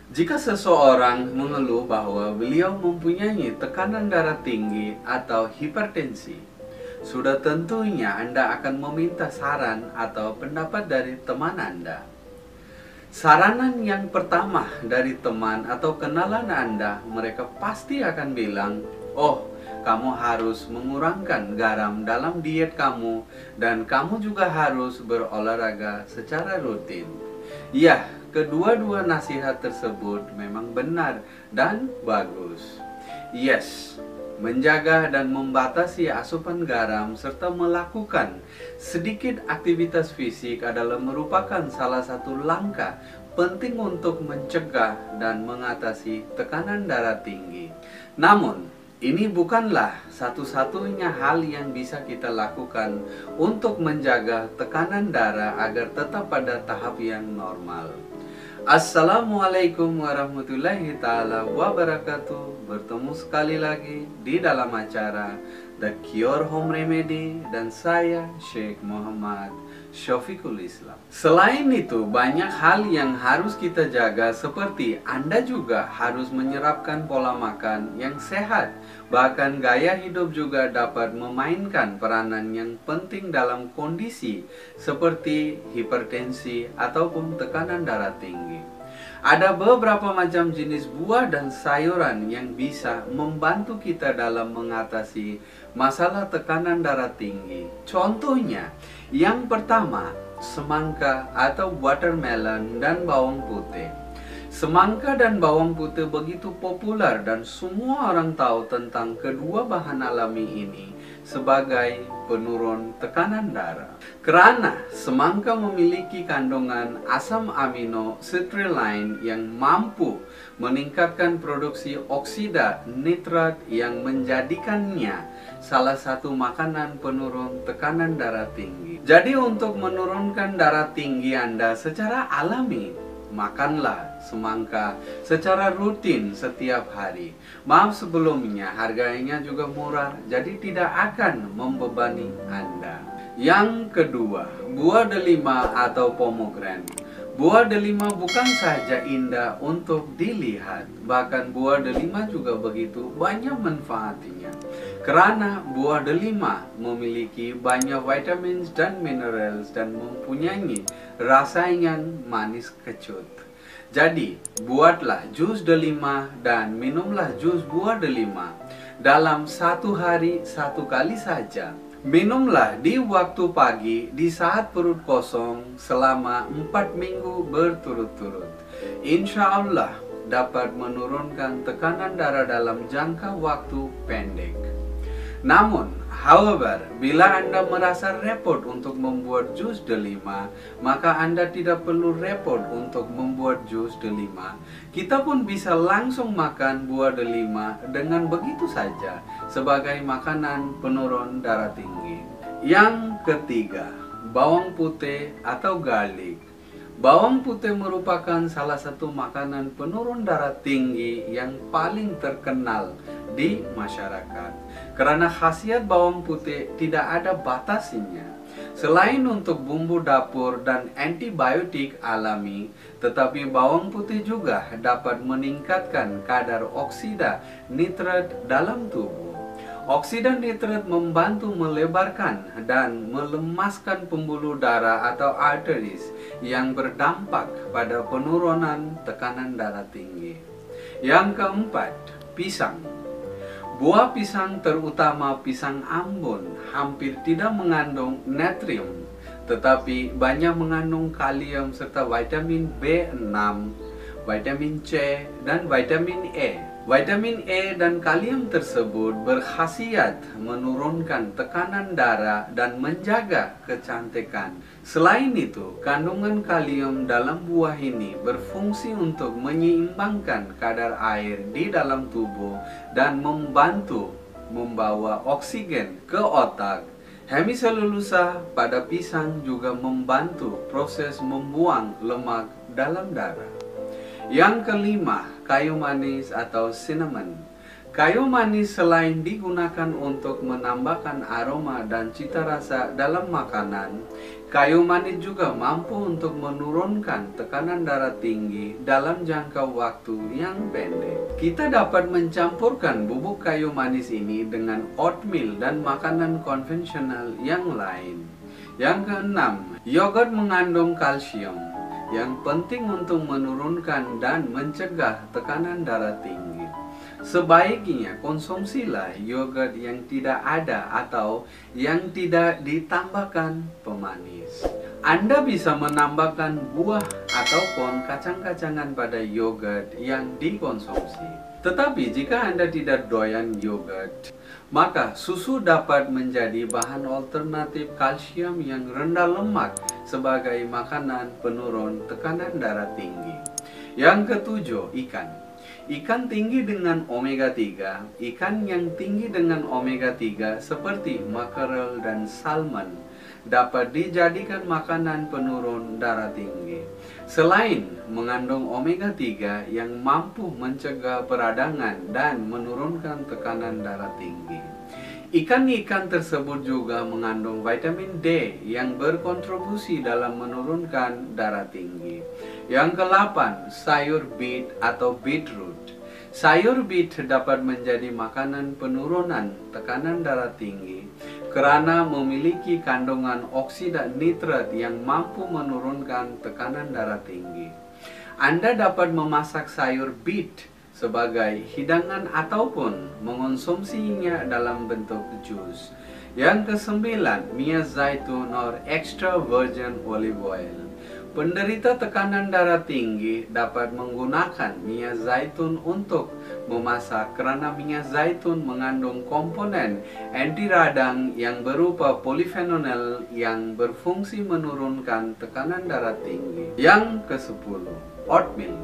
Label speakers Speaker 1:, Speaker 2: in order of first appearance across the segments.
Speaker 1: Jika seseorang mengeluh bahwa beliau mempunyai tekanan darah tinggi atau hipertensi, sudah tentunya Anda akan meminta saran atau pendapat dari teman Anda. Saranan yang pertama dari teman atau kenalan Anda, mereka pasti akan bilang, "Oh, kamu harus mengurangkan garam dalam diet kamu dan kamu juga harus berolahraga secara rutin." Ya, kedua-dua nasihat tersebut memang benar dan bagus. Yes, menjaga dan membatasi asupan garam serta melakukan sedikit aktivitas fisik adalah merupakan salah satu langkah penting untuk mencegah dan mengatasi tekanan darah tinggi. Namun, ini bukanlah satu-satunya hal yang bisa kita lakukan untuk menjaga tekanan darah agar tetap pada tahap yang normal. Assalamualaikum warahmatullahi ta'ala wabarakatuh. Bertemu sekali lagi di dalam acara The Cure Home Remedy dan saya Sheikh Muhammad Syafiqul Islam. Selain itu, banyak hal yang harus kita jaga, seperti Anda juga harus menyerapkan pola makan yang sehat. Bahkan gaya hidup juga dapat memainkan peranan yang penting dalam kondisi seperti hipertensi ataupun tekanan darah tinggi. Ada beberapa macam jenis buah dan sayuran yang bisa membantu kita dalam mengatasi masalah tekanan darah tinggi. Contohnya, yang pertama, semangka atau watermelon dan bawang putih. Semangka dan bawang putih begitu populer dan semua orang tahu tentang kedua bahan alami ini sebagai penurun tekanan darah. Karena semangka memiliki kandungan asam amino citrulline yang mampu meningkatkan produksi oksida nitrat yang menjadikannya salah satu makanan penurun tekanan darah tinggi. Jadi untuk menurunkan darah tinggi Anda secara alami, makanlah semangka secara rutin setiap hari. Maaf sebelumnya, harganya juga murah, jadi tidak akan membebani Anda. Yang kedua, buah delima atau pomegranate. Buah delima bukan saja indah untuk dilihat, bahkan buah delima juga begitu banyak manfaatnya. Karena buah delima memiliki banyak vitamin dan mineral dan mempunyai rasa yang manis kecut. Jadi, buatlah jus delima dan minumlah jus buah delima dalam satu hari satu kali saja. Minumlah di waktu pagi di saat perut kosong selama 4 minggu berturut-turut. Insya Allah dapat menurunkan tekanan darah dalam jangka waktu pendek. Namun, however, bila Anda merasa repot untuk membuat jus delima, maka Anda tidak perlu repot untuk membuat jus delima. Kita pun bisa langsung makan buah delima dengan begitu saja sebagai makanan penurun darah tinggi. Yang ketiga, bawang putih atau garlic. Bawang putih merupakan salah satu makanan penurun darah tinggi yang paling terkenal di masyarakat. Karena khasiat bawang putih tidak ada batasnya. Selain untuk bumbu dapur dan antibiotik alami, tetapi bawang putih juga dapat meningkatkan kadar oksida nitrat dalam tubuh. Oksida nitrat membantu melebarkan dan melemaskan pembuluh darah atau arteries yang berdampak pada penurunan tekanan darah tinggi. Yang keempat, pisang. Buah pisang terutama pisang Ambon hampir tidak mengandung natrium, tetapi banyak mengandung kalium serta vitamin B6, vitamin C, dan vitamin E. Vitamin E dan kalium tersebut berkhasiat menurunkan tekanan darah dan menjaga kecantikan. Selain itu, kandungan kalium dalam buah ini berfungsi untuk menyeimbangkan kadar air di dalam tubuh dan membantu membawa oksigen ke otak. Hemiselulosa pada pisang juga membantu proses membuang lemak dalam darah. Yang kelima, kayu manis atau cinnamon. Kayu manis selain digunakan untuk menambahkan aroma dan cita rasa dalam makanan, Kayu manis juga mampu untuk menurunkan tekanan darah tinggi dalam jangka waktu yang pendek. Kita dapat mencampurkan bubuk kayu manis ini dengan oatmeal dan makanan konvensional yang lain. Yang keenam, yogurt mengandung kalsium yang penting untuk menurunkan dan mencegah tekanan darah tinggi. Sebaiknya konsumsilah yogurt yang tidak ada atau yang tidak ditambahkan pemanis. Anda bisa menambahkan buah ataupun kacang-kacangan pada yogurt yang dikonsumsi. Tetapi jika Anda tidak doyan yogurt, maka susu dapat menjadi bahan alternatif kalsium yang rendah lemak sebagai makanan penurun tekanan darah tinggi. Yang ketujuh, ikan. Ikan tinggi dengan omega 3, ikan yang tinggi dengan omega 3 seperti makarel dan salmon dapat dijadikan makanan penurun darah tinggi. Selain mengandung omega 3 yang mampu mencegah peradangan dan menurunkan tekanan darah tinggi. Ikan-ikan tersebut juga mengandung vitamin D yang berkontribusi dalam menurunkan darah tinggi. Yang ke-8, sayur beet atau beetroot. Sayur beet dapat menjadi makanan penurunan tekanan darah tinggi karena memiliki kandungan oksida nitrat yang mampu menurunkan tekanan darah tinggi. Anda dapat memasak sayur beet sebagai hidangan ataupun mengonsumsinya dalam bentuk jus. Yang ke-9, minyak zaitun atau extra virgin olive oil. Penderita tekanan darah tinggi dapat menggunakan minyak zaitun untuk memasak karena minyak zaitun mengandung komponen anti radang yang berupa polifenol yang berfungsi menurunkan tekanan darah tinggi. Yang ke-10, oatmeal.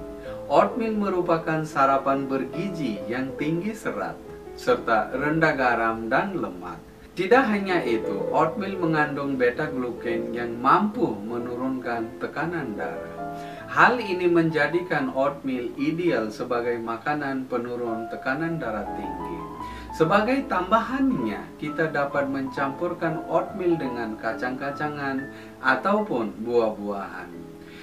Speaker 1: Oatmeal merupakan sarapan bergizi yang tinggi serat serta rendah garam dan lemak. Tidak hanya itu, oatmeal mengandung beta-glucan yang mampu menurunkan tekanan darah. Hal ini menjadikan oatmeal ideal sebagai makanan penurun tekanan darah tinggi. Sebagai tambahannya, kita dapat mencampurkan oatmeal dengan kacang-kacangan ataupun buah-buahan.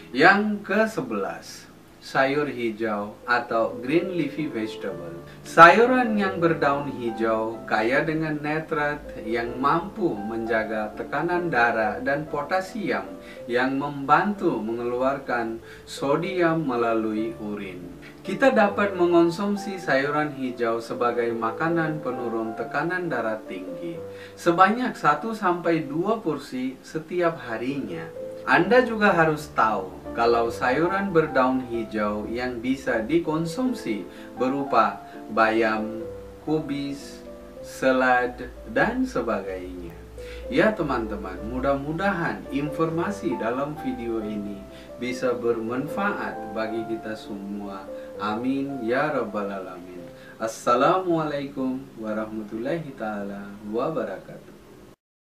Speaker 1: Yang ke-11, sayur hijau atau green leafy vegetable. Sayuran yang berdaun hijau kaya dengan nitrat yang mampu menjaga tekanan darah dan potasium yang membantu mengeluarkan sodium melalui urin. Kita dapat mengonsumsi sayuran hijau sebagai makanan penurun tekanan darah tinggi sebanyak 1-2 porsi setiap harinya. Anda juga harus tahu kalau sayuran berdaun hijau yang bisa dikonsumsi berupa bayam, kubis, selad, dan sebagainya. Ya teman-teman, mudah-mudahan informasi dalam video ini bisa bermanfaat bagi kita semua. Amin ya rabbal alamin. Assalamualaikum warahmatullahi taala wabarakatuh.